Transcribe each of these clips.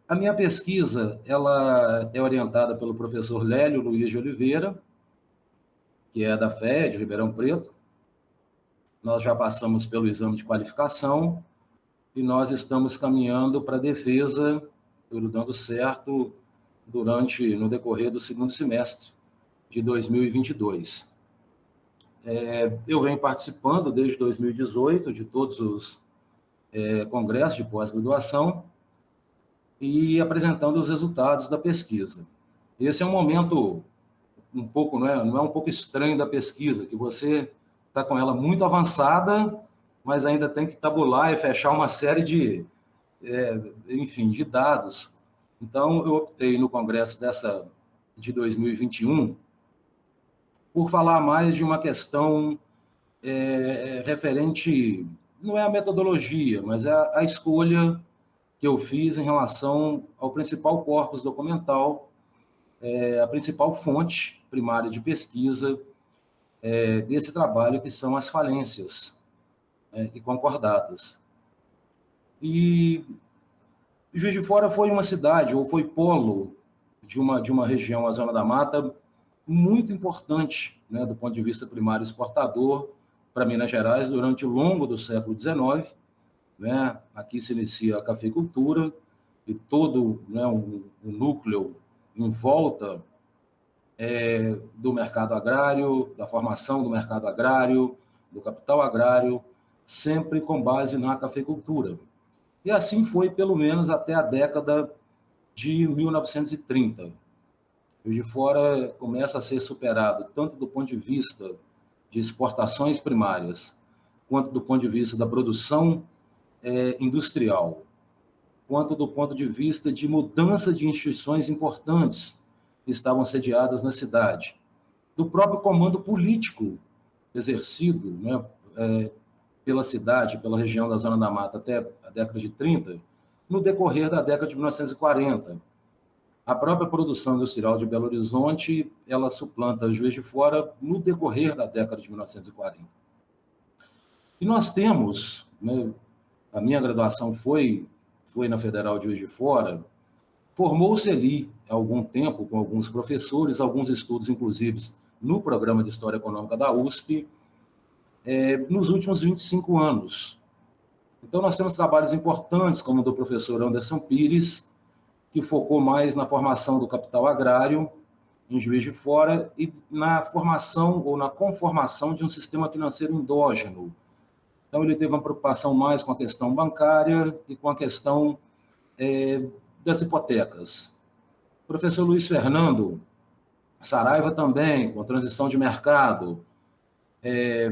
A minha pesquisa ela é orientada pelo professor Lélio Luiz de Oliveira, que é da FEA, de Ribeirão Preto. Nós já passamos pelo exame de qualificação e nós estamos caminhando para a defesa, tudo dando certo, no decorrer do segundo semestre de 2022. Eu venho participando desde 2018 de todos os congressos de pós-graduação e apresentando os resultados da pesquisa. Esse é um momento um pouco, não é um pouco estranho da pesquisa, que você está com ela muito avançada, mas ainda tem que tabular e fechar uma série de dados. Então, eu optei no congresso de 2021 por falar mais de uma questão referente, não é a metodologia, mas é a escolha que eu fiz em relação ao principal corpus documental, a principal fonte primária de pesquisa desse trabalho, que são as falências e concordatas. E Juiz de Fora foi uma cidade, ou foi polo de uma região, a Zona da Mata, muito importante, do ponto de vista primário exportador para Minas Gerais durante o longo do século XIX. Aqui se inicia a cafeicultura e todo o núcleo em volta do mercado agrário, da formação do mercado agrário, do capital agrário, sempre com base na cafeicultura. E assim foi, pelo menos, até a década de 1930. Juiz de Fora começa a ser superado, tanto do ponto de vista de exportações primárias, quanto do ponto de vista da produção industrial, quanto do ponto de vista de mudança de instituições importantes que estavam sediadas na cidade, do próprio comando político exercido pela cidade, pela região da Zona da Mata até a década de 30, no decorrer da década de 1940. A própria produção industrial de Belo Horizonte, ela suplanta Juiz de Fora no decorrer da década de 1940. E nós temos, a minha graduação foi na Federal de Juiz de Fora, formou-se ali há algum tempo com alguns professores, alguns estudos, inclusive, no programa de História Econômica da USP, nos últimos 25 anos. Então, nós temos trabalhos importantes, como o do professor Anderson Pires, que focou mais na formação do capital agrário em Juiz de Fora e na formação ou na conformação de um sistema financeiro endógeno. Então, ele teve uma preocupação mais com a questão bancária e com a questão das hipotecas. O professor Luiz Fernando Saraiva também, com transição de mercado,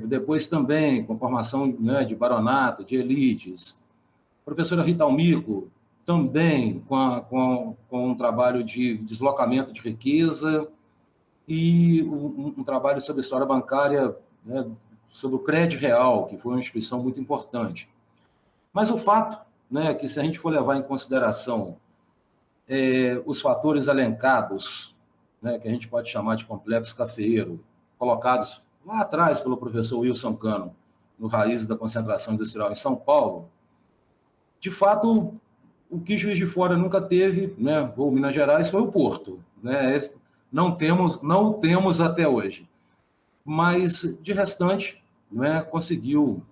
depois também com formação de baronato, de elites. A professora Rita Almico, também com um trabalho de deslocamento de riqueza e um trabalho sobre a história bancária, sobre o crédito real, que foi uma instituição muito importante. Mas o fato que, se a gente for levar em consideração os fatores elencados, que a gente pode chamar de complexo cafeeiro, colocados lá atrás pelo professor Wilson Cano, no Raízes da Concentração Industrial em São Paulo, de fato, o que Juiz de Fora nunca teve, ou Minas Gerais, foi o porto. Não temos até hoje. Mas, de restante, conseguiu,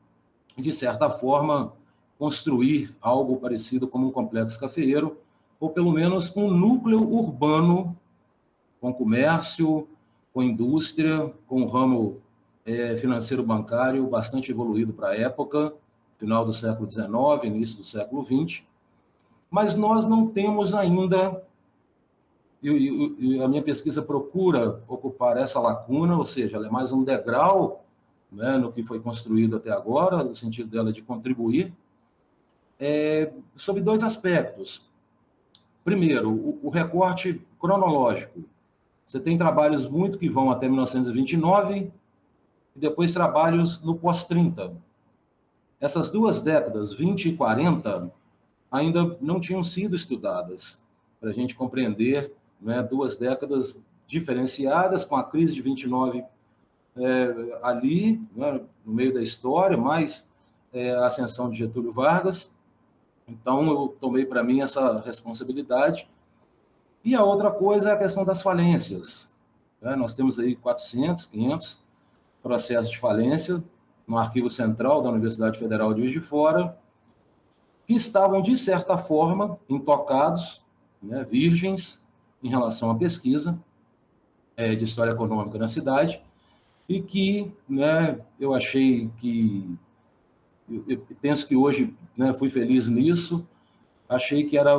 de certa forma, construir algo parecido como um complexo cafeeiro, ou pelo menos um núcleo urbano com comércio, com indústria, com um ramo financeiro bancário bastante evoluído para a época, final do século XIX, início do século XX, mas nós não temos ainda, e a minha pesquisa procura ocupar essa lacuna, ou seja, ela é mais um degrau no que foi construído até agora, no sentido dela de contribuir, sobre dois aspectos. Primeiro, o recorte cronológico. Você tem trabalhos muito que vão até 1929 e depois trabalhos no pós-30. Essas duas décadas, 20 e 40, ainda não tinham sido estudadas, para a gente compreender duas décadas diferenciadas, com a crise de 29 ali, no meio da história, mais a ascensão de Getúlio Vargas, Então, eu tomei para mim essa responsabilidade. E a outra coisa é a questão das falências. Né? Nós temos aí 400, 500 processos de falência no Arquivo Central da Universidade Federal de Juiz de Fora, que estavam, de certa forma, intocados, né, virgens, em relação à pesquisa de história econômica na cidade, e que, né, eu achei que, eu penso que hoje, né, fui feliz nisso, achei que era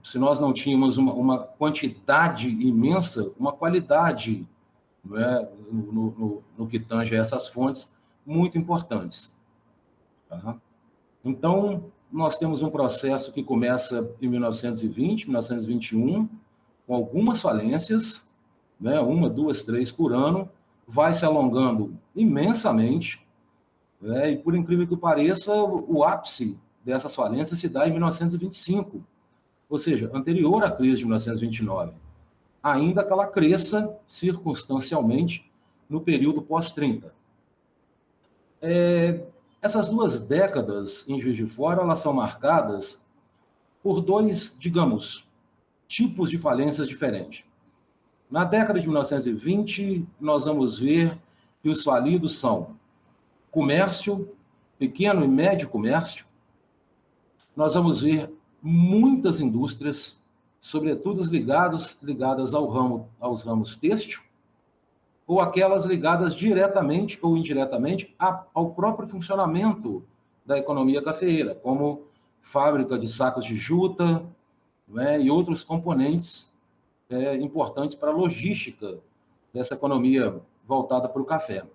se nós não tínhamos uma quantidade imensa, uma qualidade, né, no que tange a essas fontes, muito importantes. Tá? Então, nós temos um processo que começa em 1920, 1921, com algumas falências, né, uma, duas, três por ano, vai se alongando imensamente, né, e por incrível que pareça, o ápice dessas falências se dá em 1925, ou seja, anterior à crise de 1929, ainda que ela cresça circunstancialmente no período pós-30. Essas 2 décadas em Juiz de Fora, elas são marcadas por 2, digamos, tipos de falências diferentes. Na década de 1920, nós vamos ver que os falidos são comércio, pequeno e médio comércio. Nós vamos ver muitas indústrias, sobretudo ligadas aos ramos têxtil, ou aquelas ligadas diretamente ou indiretamente ao próprio funcionamento da economia cafeeira, como fábrica de sacos de juta, né, e outros componentes importantes para a logística dessa economia voltada para o café.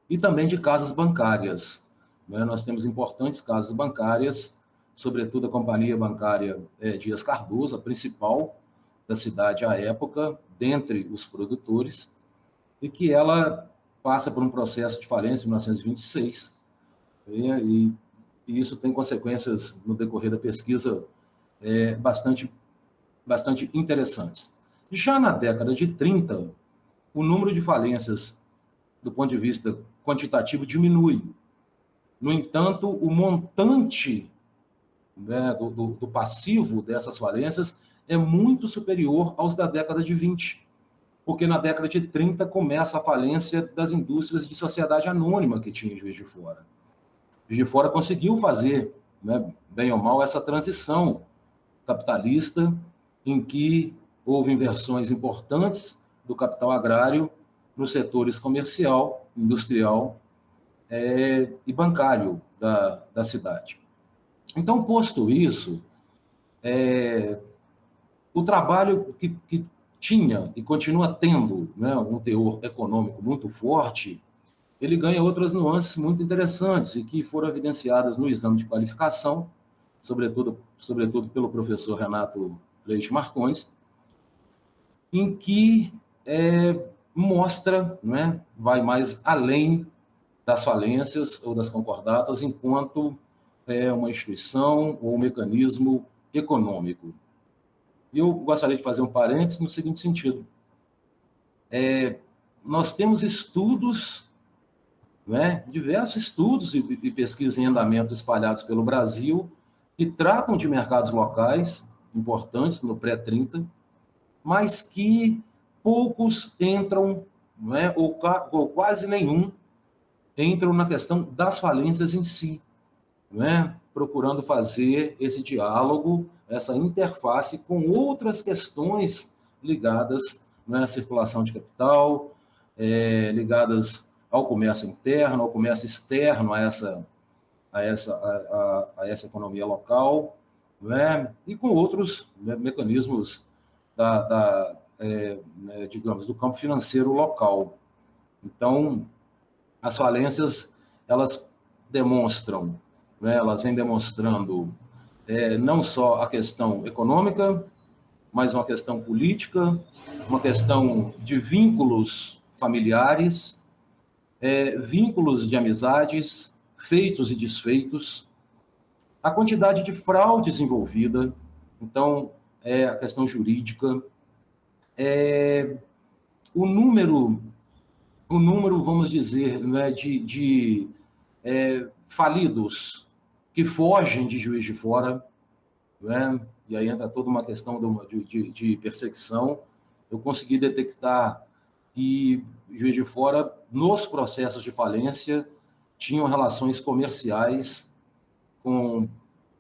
E também de casas bancárias. Né? Nós temos importantes casas bancárias, sobretudo a Companhia Bancária Dias Cardoso, a principal da cidade à época, dentre os produtores, e que ela passa por um processo de falência em 1926, e isso tem consequências no decorrer da pesquisa bastante interessantes. Já na década de 30, o número de falências, do ponto de vista quantitativo, diminui. No entanto, o montante, né, do passivo dessas falências é muito superior aos da década de 20, porque na década de 30 começa a falência das indústrias de sociedade anônima que tinha em Juiz de Fora. Juiz de Fora conseguiu fazer, né, bem ou mal, essa transição capitalista em que houve inversões importantes do capital agrário nos setores comercial, industrial e bancário da cidade. Então, posto isso, o trabalho que tinha e continua tendo, né, um teor econômico muito forte, ele ganha outras nuances muito interessantes e que foram evidenciadas no exame de qualificação, sobretudo pelo professor Renato Leite Marcondes, em que mostra, né, vai mais além das falências ou das concordatas enquanto uma instituição ou um mecanismo econômico. E eu gostaria de fazer um parênteses no seguinte sentido. Nós temos estudos, né, diversos estudos e pesquisas em andamento espalhados pelo Brasil que tratam de mercados locais importantes no pré-30, mas que poucos entram, né, ou quase nenhum, entram na questão das falências em si, né, procurando fazer esse diálogo, essa interface com outras questões ligadas, né, à circulação de capital, ligadas ao comércio interno, ao comércio externo a essa economia local, né, e com outros, né, mecanismos digamos, do campo financeiro local. Então, as falências, elas demonstram, né, elas vêm demonstrando não só a questão econômica, mas uma questão política, uma questão de vínculos familiares, vínculos de amizades, feitos e desfeitos, a quantidade de fraudes envolvida, então, a questão jurídica, o número, vamos dizer, né, de falidos, que fogem de Juiz de Fora, né? E aí entra toda uma questão de perseguição. Eu consegui detectar que Juiz de Fora, nos processos de falência, tinham relações comerciais com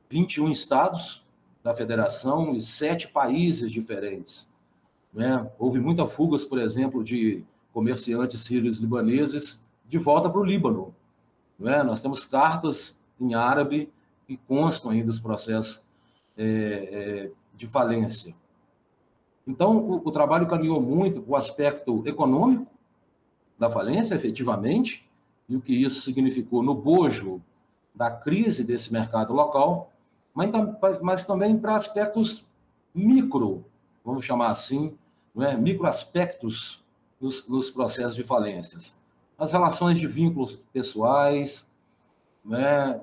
21 estados da federação e 7 países diferentes, né? Houve muitas fugas, por exemplo, de comerciantes sírios libaneses de volta para o Líbano, né? Nós temos cartas em árabe que constam ainda dos processos de falência. Então, o trabalho caminhou muito para o aspecto econômico da falência, efetivamente, e o que isso significou no bojo da crise desse mercado local, mas também para aspectos micro, vamos chamar assim, né? Micro aspectos nos processos de falências. As relações de vínculos pessoais, né?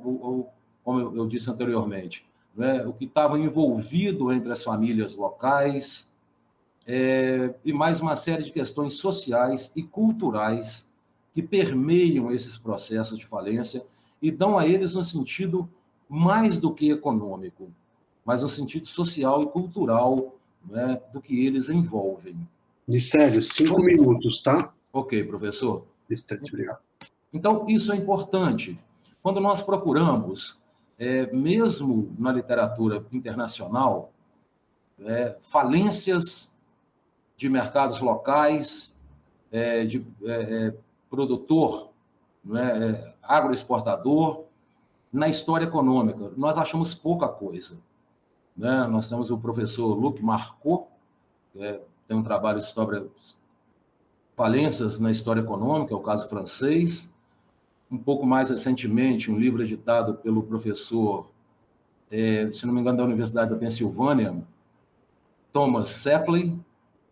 Como eu disse anteriormente, né? O que estava envolvido entre as famílias locais, e mais uma série de questões sociais e culturais que permeiam esses processos de falência e dão a eles um sentido mais do que econômico, mas um sentido social e cultural, né, do que eles envolvem. Nicélio, 5 minutos, tá? Ok, professor. Bastante, obrigado. Então, isso é importante. Quando nós procuramos, mesmo na literatura internacional, falências de mercados locais, de produtor, né, agroexportador, na história econômica. Nós achamos pouca coisa, né? Nós temos o professor Luc Marcot, tem um trabalho sobre falências na história econômica, é o caso francês. Um pouco mais recentemente, um livro editado pelo professor, se não me engano, da Universidade da Pensilvânia, Thomas Sefley,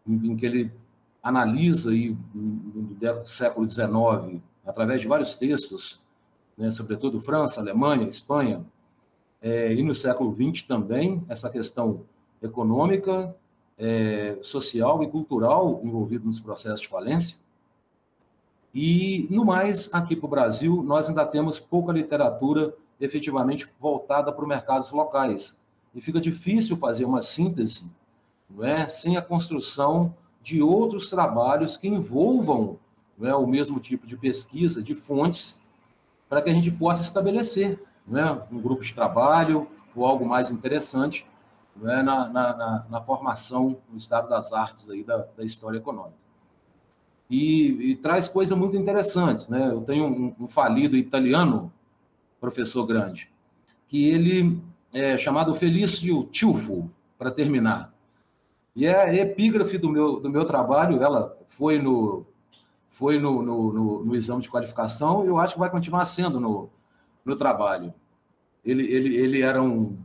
em que ele analisa aí, no século XIX, através de vários textos, né, sobretudo França, Alemanha, Espanha, e no século XX também, essa questão econômica, social e cultural envolvida nos processos de falência. E, no mais, aqui para o Brasil, nós ainda temos pouca literatura efetivamente voltada para os mercados locais. E fica difícil fazer uma síntese, não é, sem a construção de outros trabalhos que envolvam, não é, o mesmo tipo de pesquisa, de fontes, para que a gente possa estabelecer, não é, um grupo de trabalho ou algo mais interessante, não é, na formação no estado das artes aí da história econômica. E traz coisas muito interessantes, né? Eu tenho um falido italiano, professor grande, que ele é chamado Felício Tilfo, para terminar. E a epígrafe do meu trabalho, ela foi no exame de qualificação, e eu acho que vai continuar sendo no trabalho. Ele era um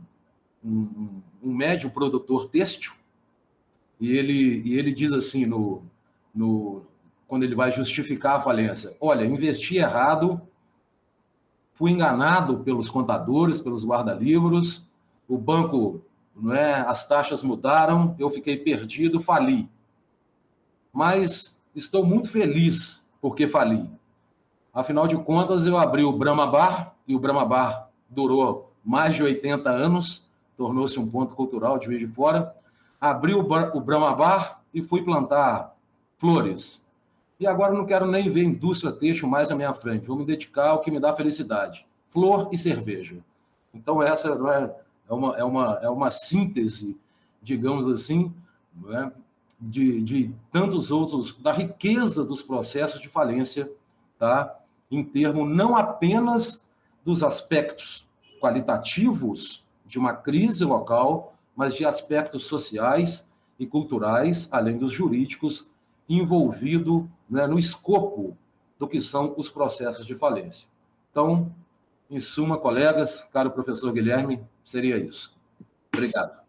médio produtor têxtil, e ele diz assim, quando ele vai justificar a falência: olha, investi errado, fui enganado pelos contadores, pelos guarda-livros, o banco, não é, as taxas mudaram, eu fiquei perdido, fali. Mas estou muito feliz porque fali. Afinal de contas, eu abri o Brahma Bar, e o Brahma Bar durou mais de 80 anos, tornou-se um ponto cultural de Juiz de Fora. Abri o Brahma Bar e fui plantar flores. E agora não quero nem ver indústria têxtil mais à minha frente, vou me dedicar ao que me dá felicidade: flor e cerveja. Então, essa é uma síntese, digamos assim, não é, de tantos outros, da riqueza dos processos de falência, tá? Em termos não apenas dos aspectos qualitativos de uma crise local, mas de aspectos sociais e culturais, além dos jurídicos, envolvido, né, no escopo do que são os processos de falência. Então, em suma, colegas, caro professor Guilherme, seria isso. Obrigado.